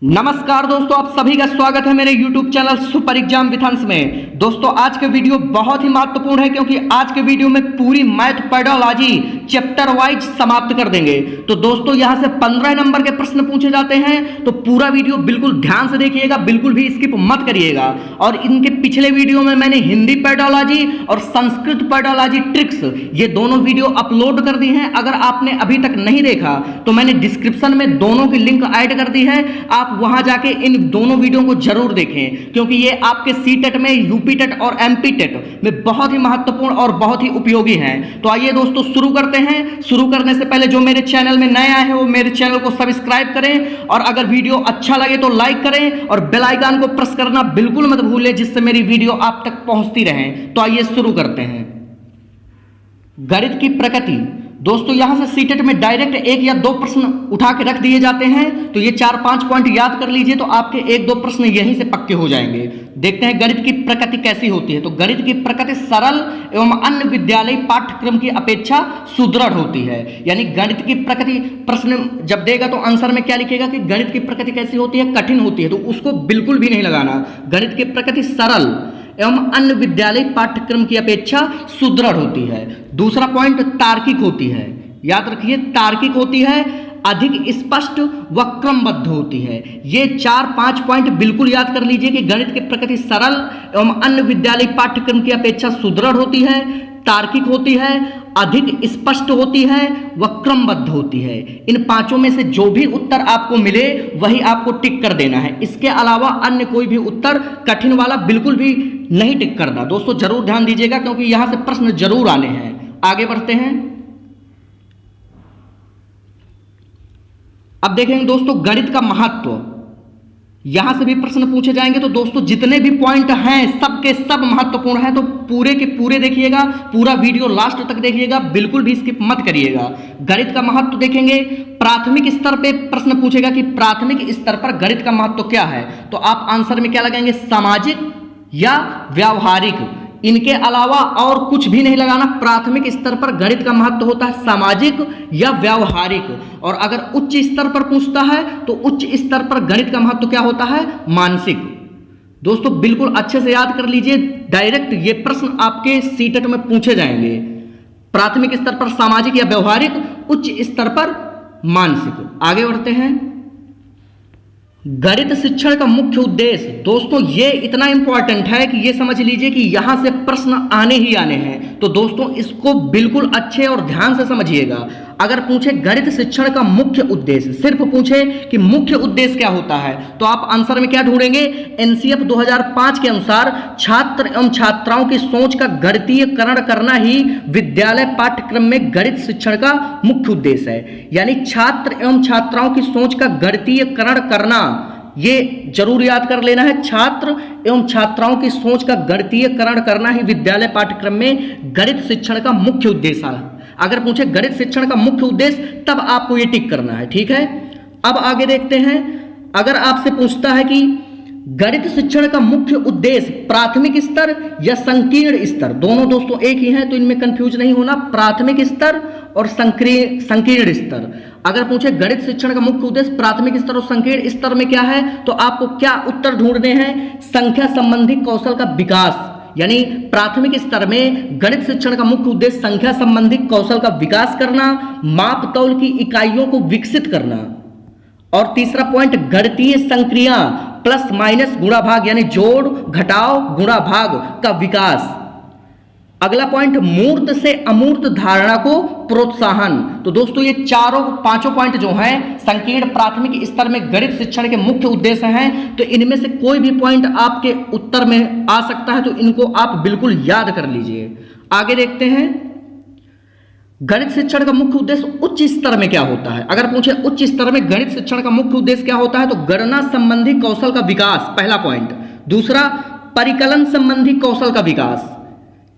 नमस्कार दोस्तों, आप सभी का स्वागत है मेरे YouTube channel super exam with अंश में। दोस्तों आज के वीडियो बहुत ही महत्वपूर्ण है क्योंकि आज के वीडियो में पूरी मैथ पेडोलॉजी चैप्टर वाइज समाप्त कर देंगे। तो दोस्तों यहां से 15 नंबर के प्रश्न पूछे जाते हैं, तो पूरा वीडियो बिल्कुल ध्यान से देखिएगा, बिल्कुल भी स्किप मत करिएगा। और इनके पिछले वीडियो में मैंने हिंदी पेडोलॉजी और संस्कृत पेडोलॉजी ट्रिक्स ये दोनों वीडियो अपलोड कर दी हैं। अगर आपने अभी तक नहीं देखा तो मैंने डिस्क्रिप्शन में दोनों की लिंक ऐड कर दी है, आप वहां जाके इन दोनों वीडियो को जरूर देखें क्योंकि ये आपके सीटेट में, यूपी टेट और एमपी टेट में बहुत ही महत्वपूर्ण और बहुत ही उपयोगी हैं। तो आइए दोस्तों शुरू करते हैं। शुरू करने से पहले जो मेरे चैनल में नए आए हैं वो मेरे चैनल को सब्सक्राइब करें और अगर वीडियो अच्छा लगे तो लाइक करें और बेल आइकन को प्रेस करना बिल्कुल मत भूलें जिससे मेरी वीडियो आप तक पहुंचती रहे। तो आइए शुरू करते हैं। गणित की प्रकृति। दोस्तों यहां से सीटेट में डायरेक्ट एक या दो प्रश्न उठा के रख दिए जाते हैं, तो ये 4-5 पॉइंट याद कर लीजिए तो आपके 1-2 प्रश्न यहीं से पक्के हो जाएंगे। देखते हैं गणित की प्रकृति कैसी होती है। तो गणित की प्रकृति सरल एवं अन्य विद्यालय पाठ्यक्रम की अपेक्षा सुदृढ़ होती है। यानी गणित की प्रकृति प्रश्न जब देगा तो आंसर में क्या लिखेगा कि गणित की प्रकृति कैसी होती है, कठिन होती है, तो उसको बिल्कुल भी नहीं लगाना। गणित की प्रकृति सरल एवं अन्य विद्यालय पाठ्यक्रम की अपेक्षा सुदृढ़ होती है। दूसरा पॉइंट तार्किक होती है, याद रखिए तार्किक होती है, अधिक स्पष्ट व क्रमबद्ध होती है। ये 4-5 पॉइंट बिल्कुल याद कर लीजिए कि गणित की प्रकृति सरल एवं अन्य विद्यालय पाठ्यक्रम की अपेक्षा सुदृढ़ होती है, तार्किक होती है, अधिक स्पष्ट होती है व क्रमबद्ध होती है। इन पांचों में से जो भी उत्तर आपको मिले वही आपको टिक कर देना है। इसके अलावा अन्य कोई भी उत्तर कठिन वाला बिल्कुल भी नहीं टिक करना। दोस्तों जरूर ध्यान दीजिएगा क्योंकि यहां से प्रश्न जरूर आने हैं। आगे बढ़ते हैं। अब देखेंगे दोस्तों गणित का महत्व। यहां से भी प्रश्न पूछे जाएंगे, तो दोस्तों जितने भी पॉइंट हैं सब के सब महत्वपूर्ण हैं, तो पूरे के पूरे देखिएगा, पूरा वीडियो लास्ट तक देखिएगा, बिल्कुल भी स्किप मत करिएगा। गणित का महत्व देखेंगे। प्राथमिक स्तर पे प्रश्न पूछेगा कि प्राथमिक स्तर पर गणित का महत्व क्या है, तो आप आंसर में क्या लगाएंगे, सामाजिक या व्यावहारिक। इनके अलावा और कुछ भी नहीं लगाना। प्राथमिक स्तर पर गणित का महत्व होता है सामाजिक या व्यावहारिक। और अगर उच्च स्तर पर पूछता है तो उच्च स्तर पर गणित का महत्व क्या होता है, मानसिक। दोस्तों बिल्कुल अच्छे से याद कर लीजिए, डायरेक्ट ये प्रश्न आपके सीटेट में पूछे जाएंगे। प्राथमिक स्तर पर सामाजिक या व्यावहारिक, उच्च स्तर पर मानसिक। आगे बढ़ते हैं। गणित शिक्षण का मुख्य उद्देश्य। दोस्तों ये इतना इंपॉर्टेंट है कि ये समझ लीजिए कि यहां से प्रश्न आने ही आने हैं, तो दोस्तों इसको बिल्कुल अच्छे और ध्यान से समझिएगा। अगर पूछे गणित शिक्षण का मुख्य उद्देश्य, सिर्फ पूछे कि मुख्य उद्देश्य क्या होता है, तो आप आंसर में क्या ढूंढेंगे, एनसीएफ 2005 के अनुसार छात्र एवं छात्राओं की सोच का गणितीयकरण करना ही विद्यालय पाठ्यक्रम में गणित शिक्षण का मुख्य उद्देश्य है। यानी छात्र एवं छात्राओं की सोच का गणितीयकरण करना, ये जरूर याद कर लेना है, छात्र एवं छात्राओं की सोच का गणितीयकरण करना ही विद्यालय पाठ्यक्रम में गणित शिक्षण का मुख्य उद्देश्य है। अगर पूछे गणित शिक्षण का मुख्य उद्देश्य तब आपको ये टिक करना है, ठीक है। अब आगे देखते हैं। अगर आपसे पूछता है कि गणित शिक्षण का मुख्य उद्देश्य प्राथमिक स्तर या संकीर्ण स्तर, दोनों दोस्तों एक ही हैं तो इनमें कंफ्यूज नहीं होना, प्राथमिक स्तर और संकीर्ण स्तर। अगर पूछे गणित शिक्षण का मुख्य उद्देश्य प्राथमिक स्तर और संकीर्ण स्तर में क्या है, तो आपको क्या उत्तर ढूंढने हैं, संख्या संबंधी कौशल का विकास। यानी प्राथमिक स्तर में गणित शिक्षण का मुख्य उद्देश्य संख्या संबंधी कौशल का विकास करना, माप तौल की इकाइयों को विकसित करना। और तीसरा पॉइंट गणितीय संक्रिया प्लस माइनस गुणा भाग यानी जोड़ घटाव गुणा भाग का विकास। अगला पॉइंट मूर्त से अमूर्त धारणा को प्रोत्साहन। तो दोस्तों ये 4-5 पॉइंट जो हैं संकीर्ण प्राथमिक स्तर में गणित शिक्षण के मुख्य उद्देश्य हैं, तो इनमें से कोई भी पॉइंट आपके उत्तर में आ सकता है, तो इनको आप बिल्कुल याद कर लीजिए। आगे देखते हैं। गणित शिक्षण का मुख्य उद्देश्य उच्च स्तर में क्या होता है। अगर पूछे उच्च स्तर में गणित शिक्षण का मुख्य उद्देश्य क्या होता है, तो गणना संबंधी कौशल का विकास, पहला पॉइंट। दूसरा परिकलन संबंधी कौशल का विकास।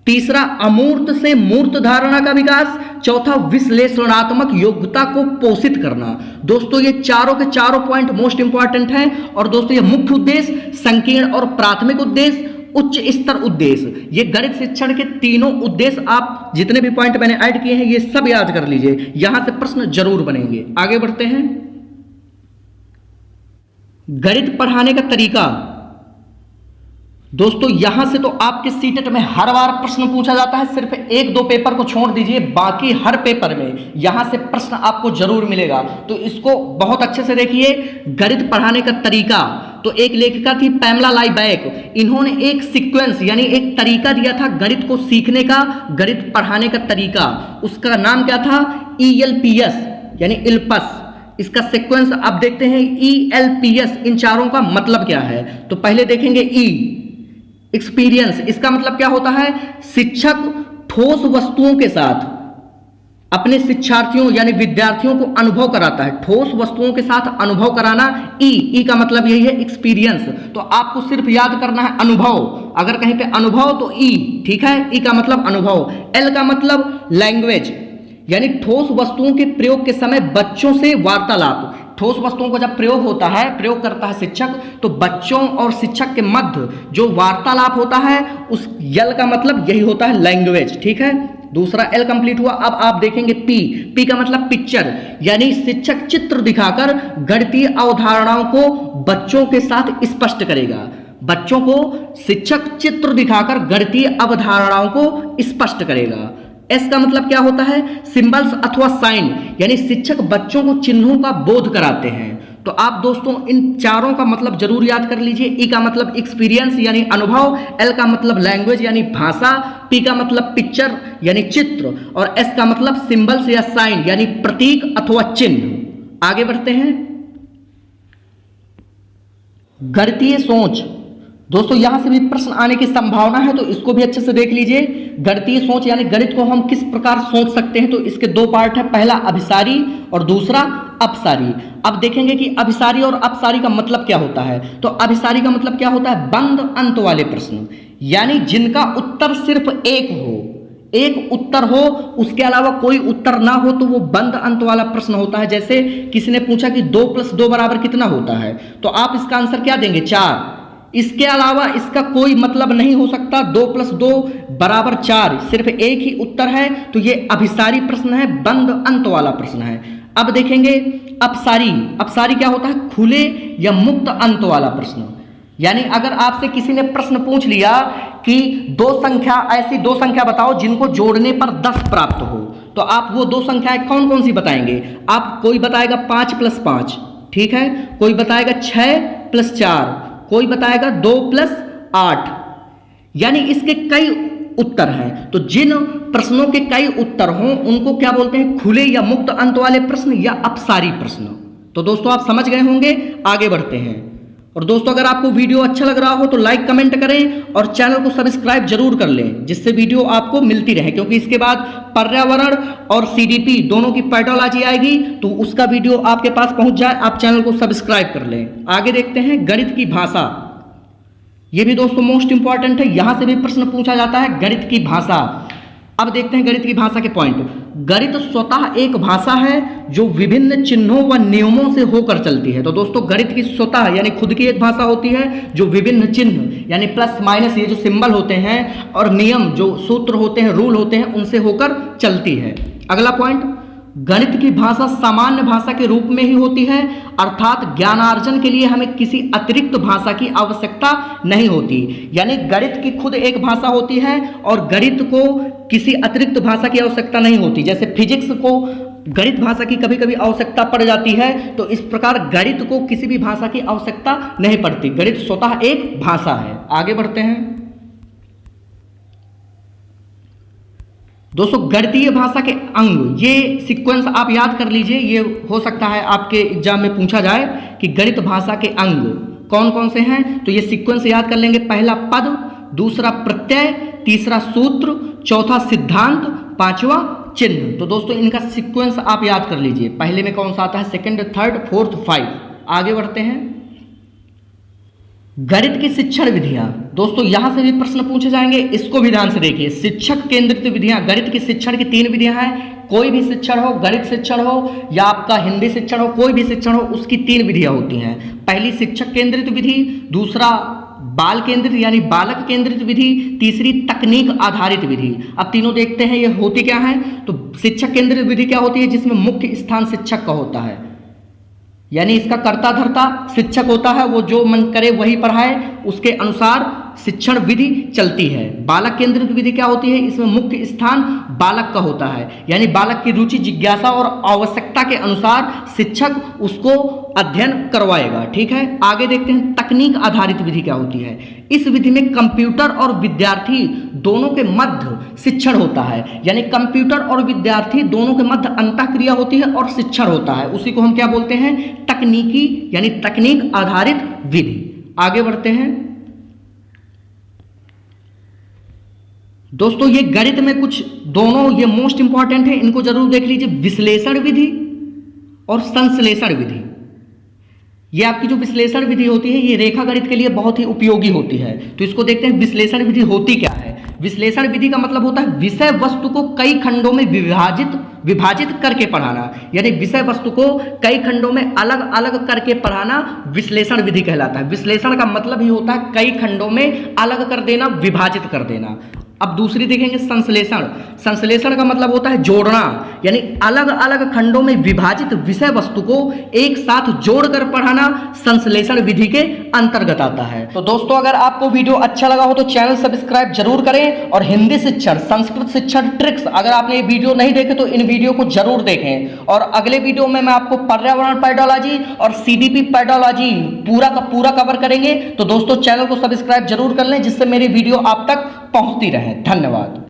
तीसरा अमूर्त से मूर्त धारणा का विकास। चौथा विश्लेषणात्मक योग्यता को पोषित करना। दोस्तों ये चारों के चारों पॉइंट मोस्ट इंपॉर्टेंट हैं। और दोस्तों ये मुख्य उद्देश्य, संकीर्ण और प्राथमिक उद्देश्य, उच्च स्तर उद्देश्य, ये गणित शिक्षण के तीनों उद्देश्य आप जितने भी पॉइंट मैंने ऐड किए हैं ये सब याद कर लीजिए, यहां से प्रश्न जरूर बनेंगे। आगे बढ़ते हैं। गणित पढ़ाने का तरीका। दोस्तों यहां से तो आपके सीटेट में हर बार प्रश्न पूछा जाता है, सिर्फ एक दो पेपर को छोड़ दीजिए, बाकी हर पेपर में यहां से प्रश्न आपको जरूर मिलेगा। तो इसको बहुत अच्छे से देखिए, गणित पढ़ाने का तरीका। तो एक लेखिका थी पैमला लाइबैक, इन्होंने एक सीक्वेंस यानी एक तरीका दिया था गणित को सीखने का, गणित पढ़ाने का तरीका। उसका नाम क्या था? ELPS यानी इल्पस। इसका सीक्वेंस आप देखते हैं ELPS, इन चारों का मतलब क्या है? तो पहले देखेंगे एक्सपीरियंस। इसका मतलब क्या होता है? शिक्षक ठोस वस्तुओं के साथ अपने शिक्षार्थियों यानी विद्यार्थियों को अनुभव कराता है। ठोस वस्तुओं के साथ अनुभव कराना, ई का मतलब यही है एक्सपीरियंस। तो आपको सिर्फ याद करना है अनुभव। अगर कहीं पे अनुभव तो ई, ठीक है। ई का मतलब अनुभव। एल का मतलब लैंग्वेज यानी ठोस वस्तुओं के प्रयोग के समय बच्चों से वार्तालाप। ठोस वस्तुओं का जब प्रयोग होता है, प्रयोग करता है शिक्षक, तो बच्चों और शिक्षक के मध्य जो वार्तालाप होता है, उस यल का मतलब यही होता है लैंग्वेज, ठीक है। दूसरा एल कंप्लीट हुआ। अब आप देखेंगे पी का मतलब पिक्चर यानी शिक्षक चित्र दिखाकर गणितीय अवधारणाओं को बच्चों के साथ स्पष्ट करेगा। बच्चों को शिक्षक चित्र दिखाकर गणितीय अवधारणाओं को स्पष्ट करेगा। एस का मतलब क्या होता है? सिंबल्स अथवा साइन यानी शिक्षक बच्चों को चिन्हों का बोध कराते हैं। तो आप दोस्तों इन चारों का मतलब जरूर याद कर लीजिए। ई का मतलब एक्सपीरियंस यानी अनुभव, एल का मतलब लैंग्वेज यानी भाषा, पी का मतलब पिक्चर यानी चित्र, और एस का मतलब सिंबल्स या साइन यानी प्रतीक अथवा चिन्ह। आगे बढ़ते हैं। गणितीय सोच। दोस्तों यहां से भी प्रश्न आने की संभावना है, तो इसको भी अच्छे से देख लीजिए। गणितीय सोच यानी गणित को हम किस प्रकार सोच सकते हैं। तो इसके दो पार्ट है, पहला अभिसारी और दूसरा अपसारी। अब देखेंगे कि अभिसारी और अपसारी का मतलब क्या होता है। तो अभिसारी का मतलब क्या होता है? बंद अंत वाले प्रश्न यानी जिनका उत्तर सिर्फ एक हो, एक उत्तर हो, उसके अलावा कोई उत्तर ना हो, तो वो बंद अंत वाला प्रश्न होता है। जैसे किसी ने पूछा कि 2 + 2 बराबर कितना होता है, तो आप इसका आंसर क्या देंगे? 4। इसके अलावा इसका कोई मतलब नहीं हो सकता। 2 + 2 बराबर 4, सिर्फ एक ही उत्तर है। तो ये अभिसारी प्रश्न है, बंद अंत वाला प्रश्न है। अब देखेंगे अपसारी। अपसारी क्या होता है? खुले या मुक्त अंत वाला प्रश्न। यानी अगर आपसे किसी ने प्रश्न पूछ लिया कि ऐसी दो संख्या बताओ जिनको जोड़ने पर 10 प्राप्त हो, तो आप वो दो संख्याएं कौन कौन सी बताएंगे? आप कोई बताएगा 5 + 5, ठीक है। कोई बताएगा 6 + 4, कोई बताएगा 2 + 8। यानी इसके कई उत्तर हैं। तो जिन प्रश्नों के कई उत्तर हों उनको क्या बोलते हैं? खुले या मुक्त अंत वाले प्रश्न या अपसारी प्रश्न। तो दोस्तों आप समझ गए होंगे। आगे बढ़ते हैं। और दोस्तों अगर आपको वीडियो अच्छा लग रहा हो तो लाइक कमेंट करें और चैनल को सब्सक्राइब जरूर कर लें, जिससे वीडियो आपको मिलती रहे। क्योंकि इसके बाद पर्यावरण और CDP दोनों की पैथोलॉजी आएगी, तो उसका वीडियो आपके पास पहुंच जाए, आप चैनल को सब्सक्राइब कर लें। आगे देखते हैं गणित की भाषा। यह भी दोस्तों मोस्ट इंपॉर्टेंट है, यहां से भी प्रश्न पूछा जाता है गणित की भाषा। अब देखते हैं गणित की भाषा के पॉइंट। गणित स्वतः एक भाषा है जो विभिन्न चिन्हों व नियमों से होकर चलती है। तो दोस्तों गणित की स्वतः यानी खुद की एक भाषा होती है जो विभिन्न चिन्ह यानी प्लस माइनस ये जो सिंबल होते हैं और नियम जो सूत्र होते हैं, रूल होते हैं, उनसे होकर चलती है। अगला पॉइंट, गणित की भाषा सामान्य भाषा के रूप में ही होती है, अर्थात ज्ञानार्जन के लिए हमें किसी अतिरिक्त भाषा की आवश्यकता नहीं होती। यानी गणित की खुद एक भाषा होती है और गणित को किसी अतिरिक्त भाषा की आवश्यकता नहीं होती। जैसे फिजिक्स को गणित भाषा की कभी कभी आवश्यकता पड़ जाती है, तो इस प्रकार गणित को किसी भी भाषा की आवश्यकता नहीं पड़ती। गणित स्वतः एक भाषा है। आगे बढ़ते हैं दोस्तों। गणितीय भाषा के अंग, ये सीक्वेंस आप याद कर लीजिए, ये हो सकता है आपके एग्जाम में पूछा जाए कि गणित भाषा के अंग कौन कौन से हैं। तो ये सीक्वेंस याद कर लेंगे। पहला पद, दूसरा प्रत्यय, तीसरा सूत्र, चौथा सिद्धांत, पांचवा चिन्ह। तो दोस्तों इनका सीक्वेंस आप याद कर लीजिए। पहले में कौन सा आता है? Second, third, fourth, 5। आगे बढ़ते हैं। गणित की शिक्षण विधियां। दोस्तों यहां से भी प्रश्न पूछे जाएंगे, इसको भी ध्यान से देखिए। शिक्षक केंद्रित विधियां, गणित की शिक्षण की 3 विधियां हैं। कोई भी शिक्षण हो, गणित शिक्षण हो या आपका हिंदी शिक्षण हो, कोई भी शिक्षण हो, उसकी 3 विधियां होती हैं। पहली शिक्षक केंद्रित विधि, दूसरा बाल केंद्रित यानी बालक केंद्रित विधि, तीसरी तकनीक आधारित विधि। अब तीनों देखते हैं ये होती क्या है। तो शिक्षक केंद्रित विधि क्या होती है? जिसमें मुख्य स्थान शिक्षक का होता है। यानी इसका कर्ता धर्ता शिक्षक होता है, वो जो मन करे वही पढ़ाए, उसके अनुसार शिक्षण विधि चलती है। बालक केंद्रित विधि क्या होती है? इसमें मुख्य स्थान बालक का होता है, यानी बालक की रुचि, जिज्ञासा और आवश्यकता के अनुसार शिक्षक उसको अध्ययन करवाएगा। ठीक है, आगे देखते हैं तकनीक आधारित विधि क्या होती है। इस विधि में कंप्यूटर और विद्यार्थी दोनों के मध्य शिक्षण होता है, यानी कंप्यूटर और विद्यार्थी दोनों के मध्य अंतःक्रिया होती है और शिक्षण होता है। उसी को हम क्या बोलते हैं? तकनीकी यानी तकनीक आधारित विधि। आगे बढ़ते हैं दोस्तों, ये गणित में कुछ दोनों ये मोस्ट इंपॉर्टेंट है, इनको जरूर देख लीजिए। विश्लेषण विधि और संश्लेषण विधि। ये आपकी जो विश्लेषण विधि होती है ये रेखा गणित के लिए बहुत ही उपयोगी होती है। तो इसको देखते हैं विश्लेषण विधि होती क्या है। विश्लेषण विधि का मतलब होता है विषय वस्तु को कई खंडों में विभाजित करके पढ़ाना, यानी विषय वस्तु को कई खंडों में अलग अलग करके पढ़ाना विश्लेषण विधि कहलाता है। विश्लेषण का मतलब ही होता है कई खंडों में अलग कर देना, विभाजित कर देना। अब दूसरी देखेंगे संश्लेषण। संश्लेषण का मतलब होता है जोड़ना, यानी अलग अलग खंडों में विभाजित विषय वस्तु को एक साथ जोड़कर पढ़ाना संश्लेषण विधि के अंतर्गत आता है। तो दोस्तों, अगर आपको वीडियो अच्छा लगा हो तो चैनल सब्सक्राइब जरूर करें, और हिंदी शिक्षण, संस्कृत शिक्षण ट्रिक्स अगर आपने ये वीडियो नहीं देखे तो इन वीडियो को जरूर देखें। और अगले वीडियो में मैं आपको पर्यावरण पेडोलॉजी और सीडीपी पेडोलॉजी पूरा का पूरा कवर करेंगे। तो दोस्तों, चैनल को सब्सक्राइब जरूर कर लें जिससे मेरी वीडियो आप तक पहुंचती रहे। धन्यवाद।